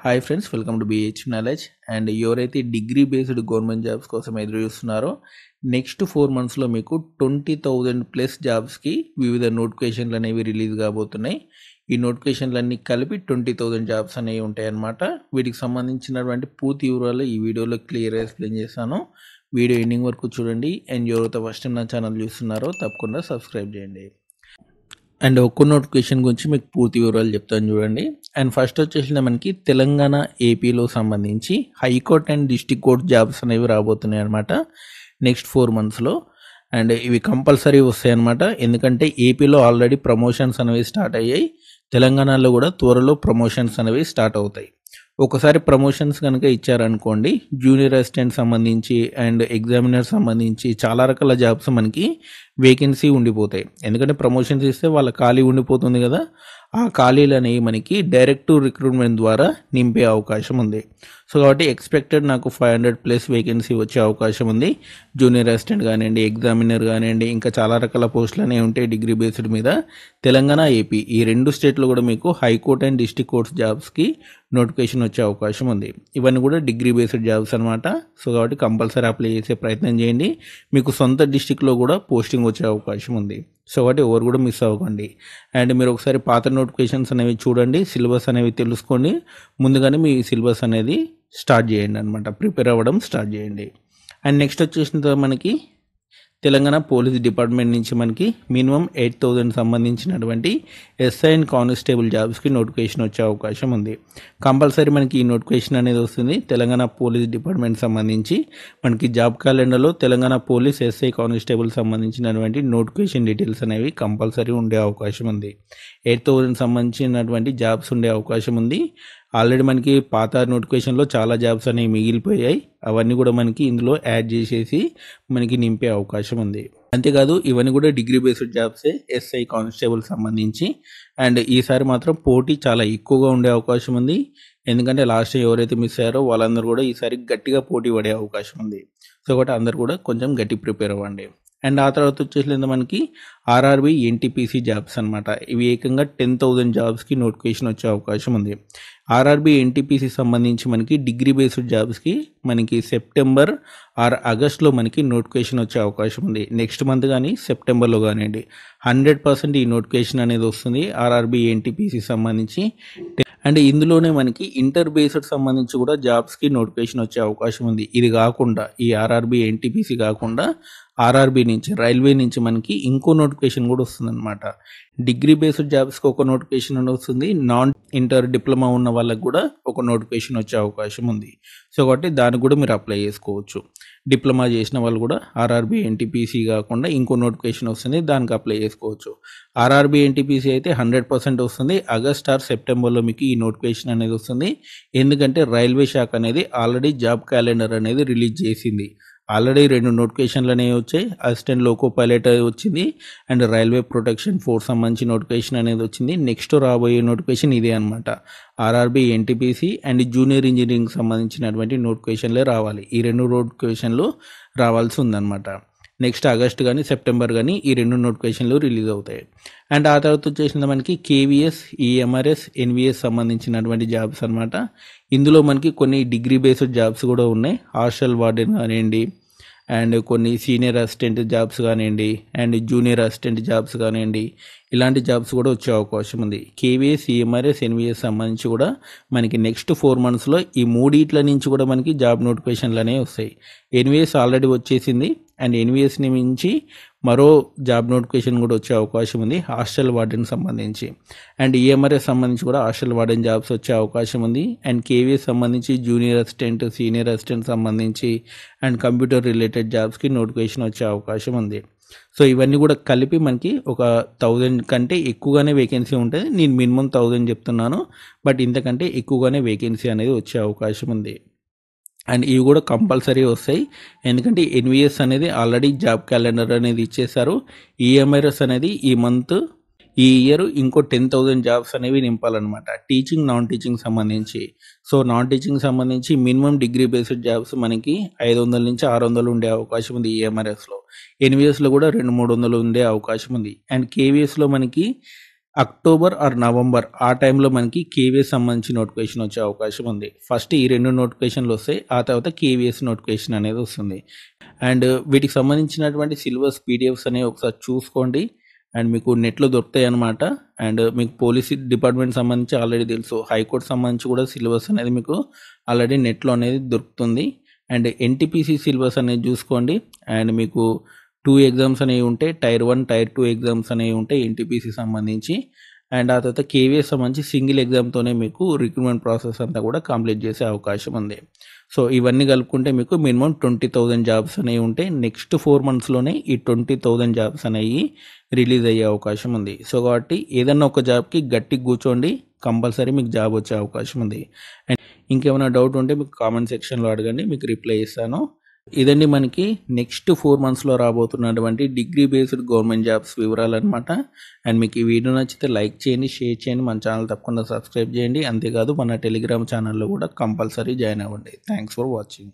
Hi friends, welcome to BH knowledge. And ఎవరైతే degree based government jobs కోసం ఎదురు చూస్తున్నారో నెక్స్ట్ 4 మంత్స్లో మీకు 20,000 ప్లస్ జాబ్స్కి వివిధ నోటిఫికేషన్లు అనేవి రిలీజ్ కాబోతున్నాయి. ఈ నోటిఫికేషన్లన్నీ కలిపి 20,000 జాబ్స్ అనేవి ఉంటాయన్నమాట. వీటికి సంబంధించినటువంటి పూర్తి వివరాలు ఈ వీడియోలో క్లియర్గా ఎక్స్ప్లెయిన్ చేస్తాను. వీడియో ఎండింగ్ వరకు చూడండి. అండ్ ఎవరైతే ఫస్ట్ టైం నా ఛానల్ చూస్తున్నారో తప్పకుండా సబ్స్క్రైబ్ చేయండి. అండ్ ఒక్కో నోటిఫికేషన్ గురించి మీకు పూర్తి వివరాలు చెప్తాను చూడండి. అండ్ ఫస్ట్ వచ్చేసి మనకి తెలంగాణ ఏపీలో సంబంధించి high court and district court jobs అనేవి రాబోతున్నాయి అనమాట నెక్స్ట్ 4 మంత్స్లో. అండ్ ఇవి కంపల్సరీ వస్తాయి అనమాట, ఎందుకంటే ఏపీలో ఆల్రెడీ ప్రమోషన్స్ అనేవి స్టార్ట్ అయ్యాయి. తెలంగాణలో కూడా త్వరలో ప్రమోషన్స్ అనేవి స్టార్ట్ అవుతాయి. ఒకసారి ప్రమోషన్స్ కనుక ఇచ్చారనుకోండి, జూనియర్ అసిస్టెంట్ సంబంధించి అండ్ ఎగ్జామినర్ సంబంధించి చాలా రకాల జాబ్స్ మనకి వేకెన్సీ ఉండిపోతాయి. ఎందుకంటే ప్రమోషన్స్ ఇస్తే వాళ్ళ ఖాళీ ఉండిపోతుంది కదా, ఆ ఖాళీలు అనేవి మనకి డైరెక్ట్ రిక్రూట్మెంట్ ద్వారా నింపే అవకాశం ఉంది. సో కాబట్టి ఎక్స్పెక్టెడ్ నాకు 500 ప్లస్ వేకెన్సీ వచ్చే అవకాశం ఉంది. జూనియర్ అసిస్టెంట్ కానివ్వండి, ఎగ్జామినర్ కానివ్వండి, ఇంకా చాలా రకాల పోస్టులు అనేవి ఉంటాయి డిగ్రీ బేస్డ్ మీద. తెలంగాణ ఏపీ ఈ 2 స్టేట్లో కూడా మీకు హైకోర్ట్ అండ్ డిస్ట్రిక్ట్ కోర్ట్స్ జాబ్స్కి నోటిఫికేషన్ వచ్చే అవకాశం ఉంది. ఇవన్నీ కూడా డిగ్రీ బేస్డ్ జాబ్స్ అనమాట. సో కాబట్టి కంపల్సరీ అప్లై చేసే ప్రయత్నం చేయండి. మీకు సొంత డిస్ట్రిక్ట్లో కూడా పోస్టింగ్ వచ్చే అవకాశం ఉంది. సో కాబట్టి ఎవరు కూడా మిస్ అవ్వకండి. అండ్ మీరు ఒకసారి పాత నోటిఫికేషన్స్ అనేవి చూడండి, సిలబస్ అనేవి తెలుసుకోండి. ముందుగానే మీ సిలబస్ అనేది స్టార్ట్ చేయండి అనమాట, ప్రిపేర్ అవ్వడం స్టార్ట్ చేయండి. అండ్ నెక్స్ట్ వచ్చేసిన మనకి తెలంగాణ పోలీస్ డిపార్ట్మెంట్ నుంచి మనకి మినిమం 8,000 సంబంధించినటువంటి ఎస్ఐ అండ్ కానిస్టేబుల్ జాబ్స్కి నోటిఫికేషన్ వచ్చే అవకాశం ఉంది. కంపల్సరీ మనకి ఈ నోటిఫికేషన్ అనేది వస్తుంది. తెలంగాణ పోలీస్ డిపార్ట్మెంట్ సంబంధించి మనకి జాబ్ క్యాలెండర్లో తెలంగాణ పోలీస్ ఎస్ఐ కానిస్టేబుల్ సంబంధించినటువంటి నోటిఫికేషన్ డీటెయిల్స్ అనేవి కంపల్సరీ ఉండే అవకాశం ఉంది. 8,000 సంబంధించినటువంటి జాబ్స్ ఉండే అవకాశం ఉంది. ఆల్రెడీ మనకి పాత నోటిఫికేషన్లో చాలా జాబ్స్ అనేవి మిగిలిపోయాయి. అవన్నీ కూడా మనకి ఇందులో యాడ్ చేసేసి మనకి నింపే అవకాశం ఉంది. అంతేకాదు ఇవన్నీ కూడా డిగ్రీ బేస్డ్ జాబ్సే ఎస్ఐ కానిస్టేబుల్ సంబంధించి. అండ్ ఈసారి మాత్రం పోటీ చాలా ఎక్కువగా ఉండే అవకాశం ఉంది. ఎందుకంటే లాస్ట్ ఎవరైతే మిస్ అయ్యారో వాళ్ళందరూ కూడా ఈసారి గట్టిగా పోటీ పడే అవకాశం ఉంది. సో కాబట్టి అందరు కూడా కొంచెం గట్టి ప్రిపేర్ అవ్వండి. అండ్ ఆ తర్వాత వచ్చేసి మనకి ఆర్ఆర్బి ఎన్టీపీసీ జాబ్స్ అనమాట. ఇవి ఏకంగా 10,000 జాబ్స్కి నోటిఫికేషన్ వచ్చే అవకాశం ఉంది. ఆర్ఆర్బి ఎన్టీపీసీ సంబంధించి మనకి డిగ్రీ బేస్డ్ జాబ్స్కి మనకి సెప్టెంబర్ ఆర్ ఆగస్ట్లో మనకి నోటిఫికేషన్ వచ్చే అవకాశం ఉంది. నెక్స్ట్ మంత్ కానీ సెప్టెంబర్లో కానివ్వండి 100% ఈ నోటిఫికేషన్ అనేది వస్తుంది ఆర్ఆర్బి ఎన్టీపీసీ సంబంధించి. అండ్ ఇందులోనే మనకి ఇంటర్ బేస్డ్ సంబంధించి కూడా జాబ్స్కి నోటిఫికేషన్ వచ్చే అవకాశం ఉంది. ఇది కాకుండా ఈ ఆర్ఆర్బి ఎన్టీపీసీ కాకుండా ఆర్ఆర్బి నుంచి రైల్వే నుంచి మనకి ఇంకో నోటిఫికేషన్ కూడా వస్తుందన్నమాట. డిగ్రీ బేస్డ్ జాబ్స్కి ఒక నోటిఫికేషన్ వస్తుంది, నాన్ ఇంటర్ డిప్లొమా ఉన్న వాళ్ళకి కూడా ఒక నోటిఫికేషన్ వచ్చే అవకాశం ఉంది. సో కాబట్టి దానికి కూడా మీరు అప్లై చేసుకోవచ్చు. డిప్లొమా చేసిన వాళ్ళు కూడా ఆర్ఆర్బి ఎన్టీపీసీ కాకుండా ఇంకో నోటిఫికేషన్ వస్తుంది, దానికి అప్లై చేసుకోవచ్చు. ఆర్ఆర్బి ఎన్టీపీసీ అయితే 100% వస్తుంది. ఆగస్ట్ ఆర్ సెప్టెంబర్లో మీకు ఈ నోటిఫికేషన్ అనేది వస్తుంది. ఎందుకంటే రైల్వే శాఖ అనేది ఆల్రెడీ జాబ్ క్యాలెండర్ అనేది రిలీజ్ చేసింది. ఆల్రెడీ 2 నోటిఫికేషన్లు అనేవి వచ్చాయి. అసిస్టెంట్ లోకో పైలట్ వచ్చింది అండ్ రైల్వే ప్రొటెక్షన్ ఫోర్స్ సంబంధించి నోటిఫికేషన్ అనేది వచ్చింది. నెక్స్ట్ రాబోయే నోటిఫికేషన్ ఇదే అనమాట. RRB NTPC and junior engineering సంబంధించినటువంటి నోటిఫికేషన్లే రావాలి. ఈ 2 నోటిఫికేషన్లు రావాల్సి ఉందన్నమాట. నెక్స్ట్ ఆగస్ట్ కానీ సెప్టెంబర్ కానీ ఈ 2 నోటిఫికేషన్లు రిలీజ్ అవుతాయి. అండ్ ఆ తర్వాత వచ్చేసింది మనకి కేవీఎస్, ఈఎంఆర్ఎస్, ఎన్విఎస్ సంబంధించినటువంటి జాబ్స్ అనమాట. ఇందులో మనకి కొన్ని డిగ్రీ బేస్డ్ జాబ్స్ కూడా ఉన్నాయి. హాస్టల్ వార్డెన్ కానివ్వండి, అండ్ కొన్ని సీనియర్ అసిస్టెంట్ జాబ్స్ కానివ్వండి, అండ్ జూనియర్ అసిస్టెంట్ జాబ్స్ కానివ్వండి, ఇలాంటి జాబ్స్ కూడా వచ్చే అవకాశం ఉంది. కేవీఎస్, ఈఎంఆర్ఎస్, ఎన్విఎస్ సంబంధించి కూడా మనకి నెక్స్ట్ 4 మంత్స్లో ఈ మూడిట్ల నుంచి కూడా మనకి జాబ్ నోటిఫికేషన్లు అనేవి వస్తాయి. ఎన్విఎస్ ఆల్రెడీ వచ్చేసింది అండ్ ఎన్విఎస్ని మించి మరో జాబ్ నోటిఫికేషన్ కూడా వచ్చే అవకాశం ఉంది హాస్టల్ వార్డెన్ సంబంధించి. అండ్ ఈఎంఆర్ఎస్ సంబంధించి కూడా హాస్టల్ వార్డెన్ జాబ్స్ వచ్చే అవకాశం ఉంది. అండ్ కేవీఎస్ సంబంధించి జూనియర్ అసిస్టెంట్, సీనియర్ అసిస్టెంట్ సంబంధించి అండ్ కంప్యూటర్ రిలేటెడ్ జాబ్స్కి నోటిఫికేషన్ వచ్చే అవకాశం ఉంది. సో ఇవన్నీ కూడా కలిపి మనకి ఒక 1,000 కంటే ఎక్కువగానే వేకెన్సీ ఉంటుంది. నేను మినిమం 1,000 చెప్తున్నాను, బట్ ఇంతకంటే ఎక్కువగానే వేకెన్సీ అనేది వచ్చే అవకాశం ఉంది. అండ్ ఇవి కూడా కంపల్సరీ వస్తాయి, ఎందుకంటే ఎన్విఎస్ అనేది ఆల్రెడీ జాబ్ క్యాలెండర్ అనేది ఇచ్చేశారు. ఈఎంఆర్ఎస్ అనేది ఈ మంత్ ఈ ఇయర్ ఇంకో 10,000 జాబ్స్ అనేవి నింపాలన్నమాట, టీచింగ్ నాన్ టీచింగ్ సంబంధించి. సో నాన్ టీచింగ్ సంబంధించి మినిమం డిగ్రీ బేస్డ్ జాబ్స్ మనకి 500 నుంచి 600 ఉండే అవకాశం ఉంది ఈఎంఆర్ఎస్లో. ఎన్విఎస్లో కూడా 200-300 ఉండే అవకాశం ఉంది. అండ్ కేవీఎస్లో మనకి అక్టోబర్ ఆర్ నవంబర్ ఆ టైంలో మనకి కేవీఎస్ సంబంధించి నోటిఫికేషన్ వచ్చే అవకాశం ఉంది. ఫస్ట్ ఈ 2 నోటిఫికేషన్లు వస్తాయి. ఆ తర్వాత కేవీఎస్ నోటిఫికేషన్ అనేది వస్తుంది. అండ్ వీటికి సంబంధించినటువంటి సిలబస్ పీడిఎఫ్స్ అనేవి ఒకసారి చూసుకోండి. అండ్ మీకు నెట్‌లో దొరుకుతాయన్నమాట. అండ్ మీకు పోలీస్ డిపార్ట్మెంట్ సంబంధించి ఆల్రెడీ తెలుసు. హైకోర్ట్ సంబంధించి కూడా సిలబస్ అనేది మీకు ఆల్రెడీ నెట్‌లో అనేది దొరుకుతుంది. అండ్ ఎన్‌టీపీసీ సిలబస్ అనేది చూసుకోండి. అండ్ మీకు 2 ఎగ్జామ్స్ అనేవి ఉంటాయి. టైర్ 1, టైర్ 2 ఎగ్జామ్స్ అనేవి ఉంటాయి ఎన్‌టీపీసీ సంబంధించి. అండ్ ఆ తర్వాత కేవీఎస్ సంబంధించి సింగిల్ ఎగ్జామ్‌తోనే మీకు రిక్రూట్మెంట్ ప్రాసెస్ అంతా కూడా కంప్లీట్ చేసే అవకాశం ఉంది. సో ఇవన్నీ కలుపుకుంటే మీకు మినిమమ్ 20,000 జాబ్స్ అనేవి ఉంటాయి. నెక్స్ట్ 4 మంత్స్‌లోనే ఈ 20,000 జాబ్స్ అనేవి రిలీజ్ అయ్యే అవకాశం ఉంది. సో కాబట్టి ఏదన్నా ఒక జాబ్‌కి గట్టిగా కూర్చోండి. కంపల్సరీ మీకు జాబ్ వచ్చే అవకాశం ఉంది. అండ్ ఇంకేమైనా డౌట్ ఉంటే మీకు కామెంట్ సెక్షన్‌లో అడగండి. మీకు రిప్లై ఇస్తాను. ఇదండి మనకి నెక్స్ట్ 4 మంత్స్‌లో రాబోతున్నటువంటి డిగ్రీ బేస్డ్ గవర్నమెంట్ జాబ్స్ వివరాలన్నమాట. అండ్ మీకు ఈ వీడియో నచ్చితే లైక్ చేయండి, షేర్ చేయండి, మన ఛానల్ తప్పకుండా సబ్స్క్రైబ్ చేయండి. అంతేకాదు మన టెలిగ్రామ్ ఛానల్‌లో కూడా కంపల్సరీ జాయిన్ అవ్వండి. Thanks for watching.